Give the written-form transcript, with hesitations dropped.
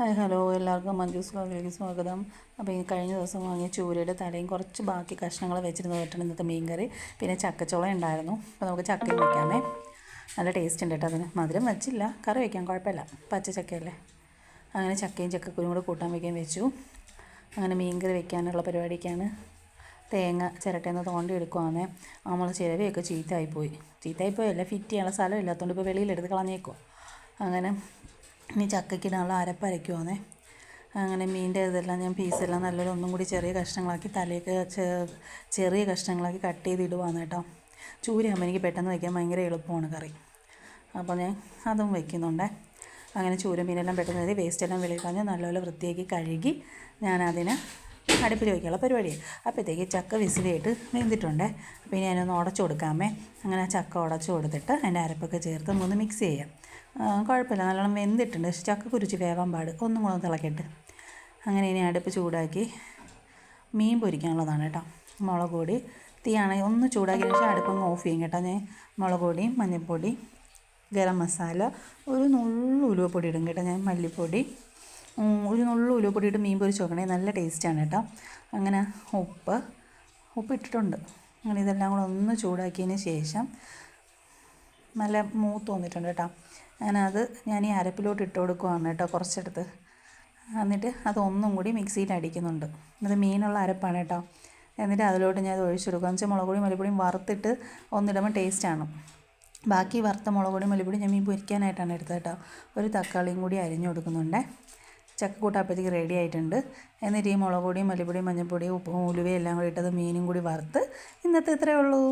Hi hello എല്ലാവർക്കും മഞ്ജൂസ് വ്ളോഗിലേക്ക് സ്വാഗതം. അപ്പോൾ ഈ കഴിഞ്ഞ ദിവസം വാങ്ങിയ ചൂരയുടെ തലയും കുറച്ച് ബാക്കി കഷ്ണങ്ങൾ വെച്ചിരുന്ന് വെട്ടണം ഇന്നത്തെ മീൻ കറി. പിന്നെ ചക്കച്ചുള ഉണ്ടായിരുന്നു. അപ്പോൾ നമുക്ക് ചക്കയും വയ്ക്കാമേ. നല്ല ടേസ്റ്റ് ഉണ്ട് കേട്ടോ. അതിന് മധുരം വെച്ചില്ല, കറി വയ്ക്കാം, കുഴപ്പമില്ല, പച്ച ചക്കയല്ലേ. അങ്ങനെ ചക്കയും ചക്കക്കുരും കൂടെ കൂട്ടാൻ വയ്ക്കാൻ വെച്ചു. അങ്ങനെ മീൻ കറി വയ്ക്കാനുള്ള പരിപാടിക്കാണ്. തേങ്ങ ചിരട്ടയിൽ നിന്ന് തോണ്ടി എടുക്കുവാന്നേ. നമ്മൾ ചിരവിയൊക്കെ ചീത്തയായിപ്പോയല്ല, ഫിറ്റ് ചെയ്യാനുള്ള സ്ഥലം ഇല്ലാത്തതുകൊണ്ട് ഇപ്പോൾ വെളിയിലെടുത്ത് കളഞ്ഞേക്കുമോ. അങ്ങനെ ഇനി ചക്കയ്ക്കിടാനുള്ള അരപ്പരയ്ക്കുവാന്നേ. അങ്ങനെ മീൻ്റെ ഇതെല്ലാം ഞാൻ പീസെല്ലാം നല്ലപോലെ ഒന്നും കൂടി ചെറിയ കഷ്ണങ്ങളാക്കി തലയൊക്കെ ചെറിയ കഷ്ണങ്ങളാക്കി കട്ട് ചെയ്തിടുവാന്ന് കേട്ടോ. ചൂരയാകുമ്പോൾ എനിക്ക് പെട്ടെന്ന് വയ്ക്കാൻ ഭയങ്കര എളുപ്പമാണ് കറി. അപ്പോൾ ഞാൻ അതും വയ്ക്കുന്നുണ്ട്. അങ്ങനെ ചൂര മീനെല്ലാം പെട്ടെന്ന് വേസ്റ്റെല്ലാം വെളിയിൽ കളഞ്ഞ് നല്ലപോലെ വൃത്തിയാക്കി കഴുകി ഞാനതിന് അടുപ്പിൽ വയ്ക്കാനുള്ള പരിപാടിയാണ്. അപ്പോഴത്തേക്ക് ചക്ക വിസിലായിട്ട് വെന്തിട്ടുണ്ട്. അപ്പോൾ ഇനി അതിനൊന്ന് ഉടച്ചു കൊടുക്കാമേ. അങ്ങനെ ചക്ക ഉടച്ചു കൊടുത്തിട്ട് അതിൻ്റെ അരപ്പൊക്കെ ചേർത്ത് ഒന്ന് മിക്സ് ചെയ്യാം. കുഴപ്പമില്ല, നല്ലോണം വെന്തിട്ടുണ്ട്. പക്ഷേ ചക്ക കുരിച്ച് വേവാൻ പാട്, ഒന്നും കൂടെ തിളക്കട്ടെ. അങ്ങനെ ഇനി അടുപ്പ് ചൂടാക്കി മീൻ പൊരിക്കാനുള്ളതാണ് കേട്ടോ. മുളക് പൊടി തീയാണെങ്കിൽ ഒന്ന് ചൂടാക്കിയതിന് ശേഷം അടുപ്പങ്ങ് ഓഫ് ചെയ്യും കേട്ടോ. ഞാൻ മുളക് പൊടിയും മഞ്ഞൾപ്പൊടി, ഗരം മസാല, ഒരു നുള്ളു ഉലുവപ്പൊടി ഇടും കേട്ടോ. ഞാൻ മല്ലിപ്പൊടി, ഒരു നുള്ളു ഉലുവപ്പൊടി ഇട്ട് മീൻ പൊരിച്ച് നോക്കണേ, നല്ല ടേസ്റ്റാണ് കേട്ടോ. അങ്ങനെ ഉപ്പ് ഇട്ടിട്ടുണ്ട്. അങ്ങനെ ഇതെല്ലാം കൂടെ ഒന്ന് ചൂടാക്കിയതിന് ശേഷം നല്ല മൂത്ത് വന്നിട്ടുണ്ട് കേട്ടോ. അങ്ങനെ ഞാൻ ഈ അരപ്പിലോട്ട് ഇട്ട് കൊടുക്കുവാണ് കേട്ടോ, കുറച്ചെടുത്ത്. എന്നിട്ട് അതൊന്നും കൂടി മിക്സിയിൽ അടിക്കുന്നുണ്ട്. അത് മീനുള്ള അരപ്പാണ് കേട്ടോ. എന്നിട്ട് അതിലോട്ട് ഞാൻ അത് ഒഴിച്ചെടുക്കുക. എന്ന് വെച്ചാൽ മുളക് പൊടിയും മല്ലിപ്പൊടിയും വറുത്തിട്ട് ഒന്നിടുമ്പോൾ ടേസ്റ്റാണ്. ബാക്കി വറുത്ത മുളക് പൊടിയും മല്ലിപ്പൊടിയും ഞാൻ മീൻ പൊരിക്കാനായിട്ടാണ് എടുത്തത് കേട്ടോ. ഒരു തക്കാളിയും കൂടി അരിഞ്ഞു കൊടുക്കുന്നുണ്ട്. ചക്കക്കൂട്ട അപ്പോഴത്തേക്ക് റെഡി ആയിട്ടുണ്ട്. എന്നിട്ട് ഈ മുളക് പൊടിയും മല്ലിപ്പൊടിയും മഞ്ഞൾപ്പൊടിയും ഉപ്പും ഉലുവയും എല്ലാം കൂടി ഇട്ടത് മീനും കൂടി വറുത്ത് ഇന്നത്തെ ഇത്രയേ ഉള്ളൂ.